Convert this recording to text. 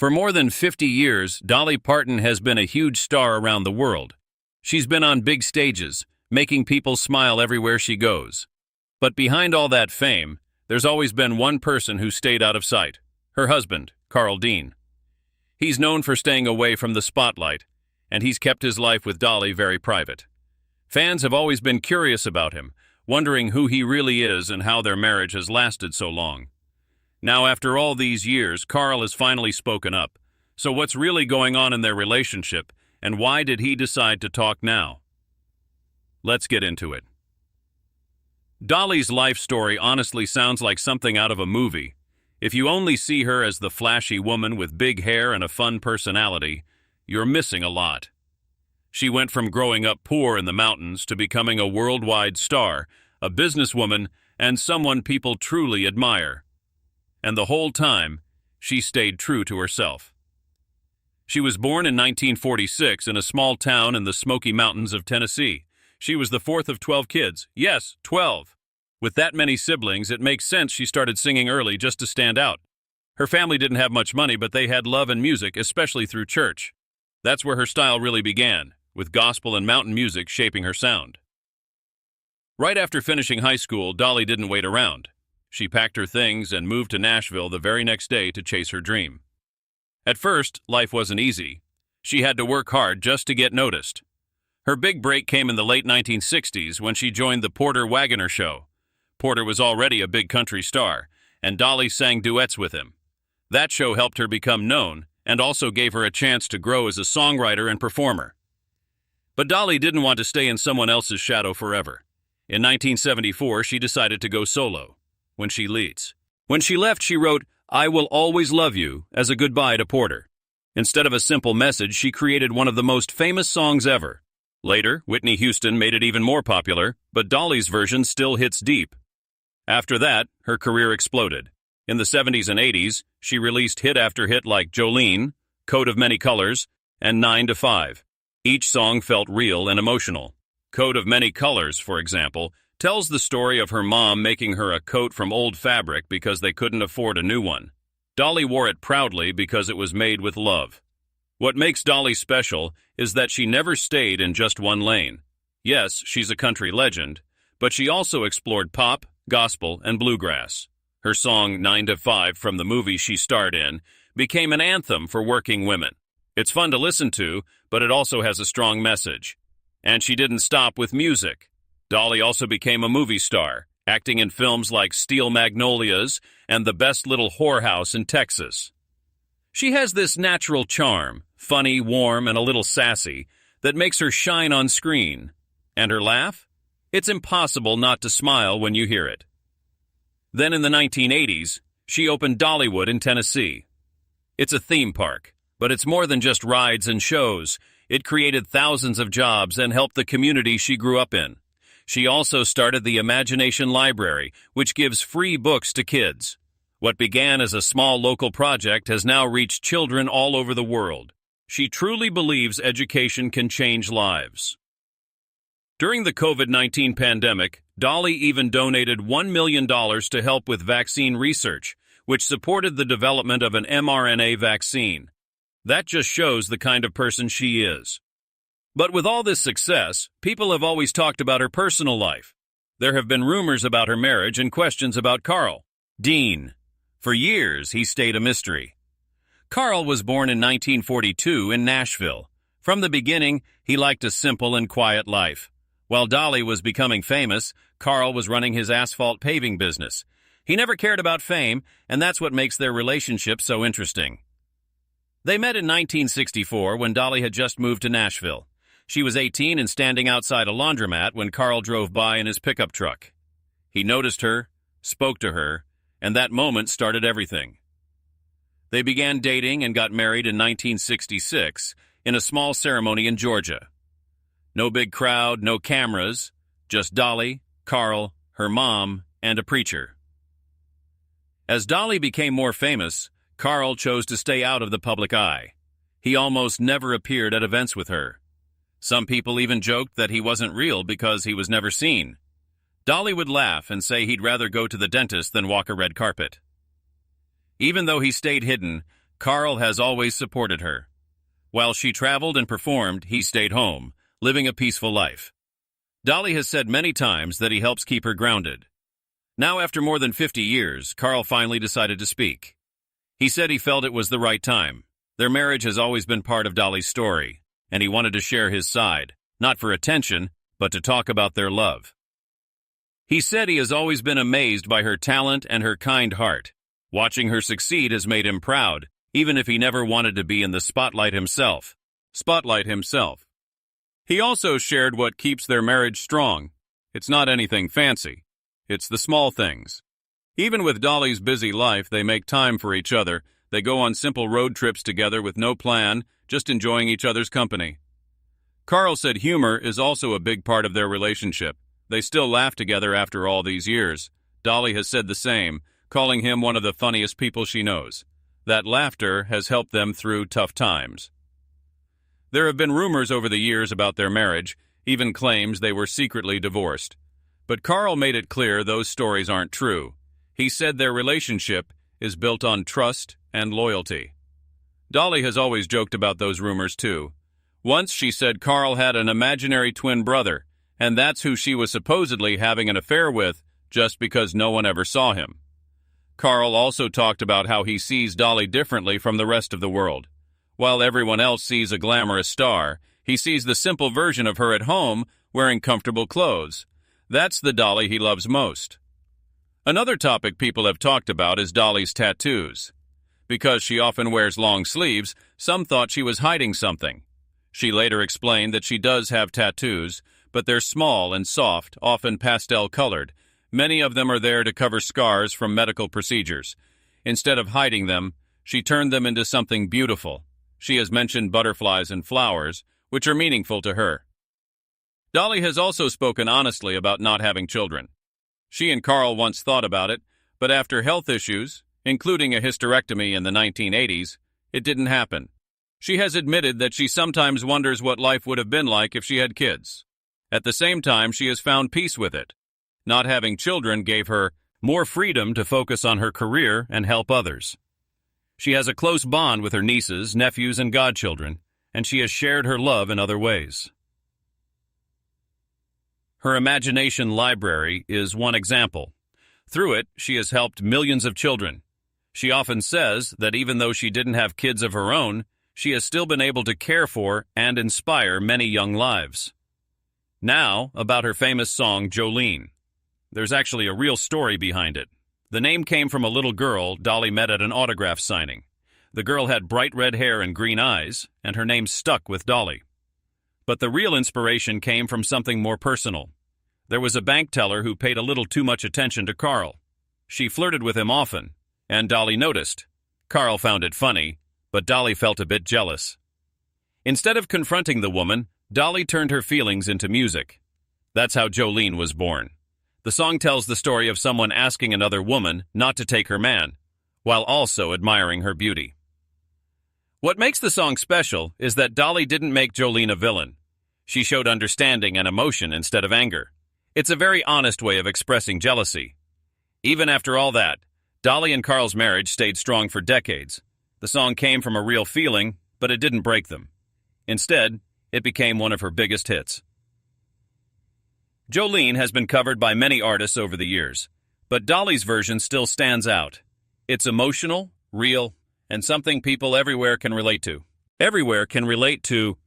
For more than 50 years, Dolly Parton has been a huge star around the world. She's been on big stages, making people smile everywhere she goes. But behind all that fame, there's always been one person who stayed out of sight: her husband, Carl Dean. He's known for staying away from the spotlight, and he's kept his life with Dolly very private. Fans have always been curious about him, wondering who he really is and how their marriage has lasted so long. Now, after all these years, Carl has finally spoken up. So what's really going on in their relationship, and why did he decide to talk now? Let's get into it. Dolly's life story honestly sounds like something out of a movie. If you only see her as the flashy woman with big hair and a fun personality, you're missing a lot. She went from growing up poor in the mountains to becoming a worldwide star, a businesswoman, and someone people truly admire. And the whole time, she stayed true to herself. She was born in 1946 in a small town in the Smoky Mountains of Tennessee. She was the fourth of 12 kids. Yes, 12. With that many siblings, it makes sense she started singing early just to stand out. Her family didn't have much money, but they had love and music, especially through church. That's where her style really began, with gospel and mountain music shaping her sound. Right after finishing high school, Dolly didn't wait around. She packed her things and moved to Nashville the very next day to chase her dream. At first, life wasn't easy. She had to work hard just to get noticed. Her big break came in the late 1960s when she joined the Porter Wagoner Show. Porter was already a big country star, and Dolly sang duets with him. That show helped her become known and also gave her a chance to grow as a songwriter and performer. But Dolly didn't want to stay in someone else's shadow forever. In 1974, she decided to go solo. When she left, she wrote, "I Will Always Love You," as a goodbye to Porter. Instead of a simple message, she created one of the most famous songs ever. Later, Whitney Houston made it even more popular, but Dolly's version still hits deep. After that, her career exploded. In the 70s and 80s, she released hit after hit like Jolene, Coat of Many Colors, and 9 to 5. Each song felt real and emotional. Coat of Many Colors, for example, tells the story of her mom making her a coat from old fabric because they couldn't afford a new one. Dolly wore it proudly because it was made with love. What makes Dolly special is that she never stayed in just one lane. Yes, she's a country legend, but she also explored pop, gospel, and bluegrass. Her song 9 to 5 from the movie she starred in became an anthem for working women. It's fun to listen to, but it also has a strong message. And she didn't stop with music. Dolly also became a movie star, acting in films like Steel Magnolias and The Best Little Whorehouse in Texas. She has this natural charm, funny, warm, and a little sassy, that makes her shine on screen. And her laugh? It's impossible not to smile when you hear it. Then in the 1980s, she opened Dollywood in Tennessee. It's a theme park, but it's more than just rides and shows. It created thousands of jobs and helped the community she grew up in. She also started the Imagination Library, which gives free books to kids. What began as a small local project has now reached children all over the world. She truly believes education can change lives. During the COVID-19 pandemic, Dolly even donated $1 million to help with vaccine research, which supported the development of an mRNA vaccine. That just shows the kind of person she is. But with all this success, people have always talked about her personal life. There have been rumors about her marriage and questions about Carl Dean. For years, he stayed a mystery. Carl was born in 1942 in Nashville. From the beginning, he liked a simple and quiet life. While Dolly was becoming famous, Carl was running his asphalt paving business. He never cared about fame, and that's what makes their relationship so interesting. They met in 1964 when Dolly had just moved to Nashville. She was 18 and standing outside a laundromat when Carl drove by in his pickup truck. He noticed her, spoke to her, and that moment started everything. They began dating and got married in 1966 in a small ceremony in Georgia. No big crowd, no cameras, just Dolly, Carl, her mom, and a preacher. As Dolly became more famous, Carl chose to stay out of the public eye. He almost never appeared at events with her. Some people even joked that he wasn't real because he was never seen. Dolly would laugh and say he'd rather go to the dentist than walk a red carpet. Even though he stayed hidden, Carl has always supported her. While she traveled and performed, he stayed home, living a peaceful life. Dolly has said many times that he helps keep her grounded. Now, after more than 50 years, Carl finally decided to speak. He said he felt it was the right time. Their marriage has always been part of Dolly's story, and he wanted to share his side, not for attention, but to talk about their love. He said he has always been amazed by her talent and her kind heart. Watching her succeed has made him proud, even if he never wanted to be in the spotlight himself. He also shared what keeps their marriage strong. It's not anything fancy. It's the small things. Even with Dolly's busy life, they make time for each other. They go on simple road trips together with no plan, just enjoying each other's company. Carl said humor is also a big part of their relationship. They still laugh together after all these years. Dolly has said the same, calling him one of the funniest people she knows. That laughter has helped them through tough times. There have been rumors over the years about their marriage, even claims they were secretly divorced. But Carl made it clear those stories aren't true. He said their relationship is built on trust and loyalty. Dolly has always joked about those rumors too. Once she said Carl had an imaginary twin brother, and that's who she was supposedly having an affair with just because no one ever saw him. Carl also talked about how he sees Dolly differently from the rest of the world. While everyone else sees a glamorous star, he sees the simple version of her at home wearing comfortable clothes. That's the Dolly he loves most. Another topic people have talked about is Dolly's tattoos. Because she often wears long sleeves, some thought she was hiding something. She later explained that she does have tattoos, but they're small and soft, often pastel-colored. Many of them are there to cover scars from medical procedures. Instead of hiding them, she turned them into something beautiful. She has mentioned butterflies and flowers, which are meaningful to her. Dolly has also spoken honestly about not having children. She and Carl once thought about it, but after health issues, including a hysterectomy in the 1980s, it didn't happen. She has admitted that she sometimes wonders what life would have been like if she had kids. At the same time, she has found peace with it. Not having children gave her more freedom to focus on her career and help others. She has a close bond with her nieces, nephews, and godchildren, and she has shared her love in other ways. Her imagination library is one example. Through it, she has helped millions of children. She often says that even though she didn't have kids of her own, she has still been able to care for and inspire many young lives. Now, about her famous song, Jolene. There's actually a real story behind it. The name came from a little girl Dolly met at an autograph signing. The girl had bright red hair and green eyes, and her name stuck with Dolly. But the real inspiration came from something more personal. There was a bank teller who paid a little too much attention to Carl. She flirted with him often, and Dolly noticed. Carl found it funny, but Dolly felt a bit jealous. Instead of confronting the woman, Dolly turned her feelings into music. That's how Jolene was born. The song tells the story of someone asking another woman not to take her man, while also admiring her beauty. What makes the song special is that Dolly didn't make Jolene a villain. She showed understanding and emotion instead of anger. It's a very honest way of expressing jealousy. Even after all that, Dolly and Carl's marriage stayed strong for decades. The song came from a real feeling, but it didn't break them. Instead, it became one of her biggest hits. Jolene has been covered by many artists over the years, but Dolly's version still stands out. It's emotional, real, and something people everywhere can relate to. Everywhere can relate to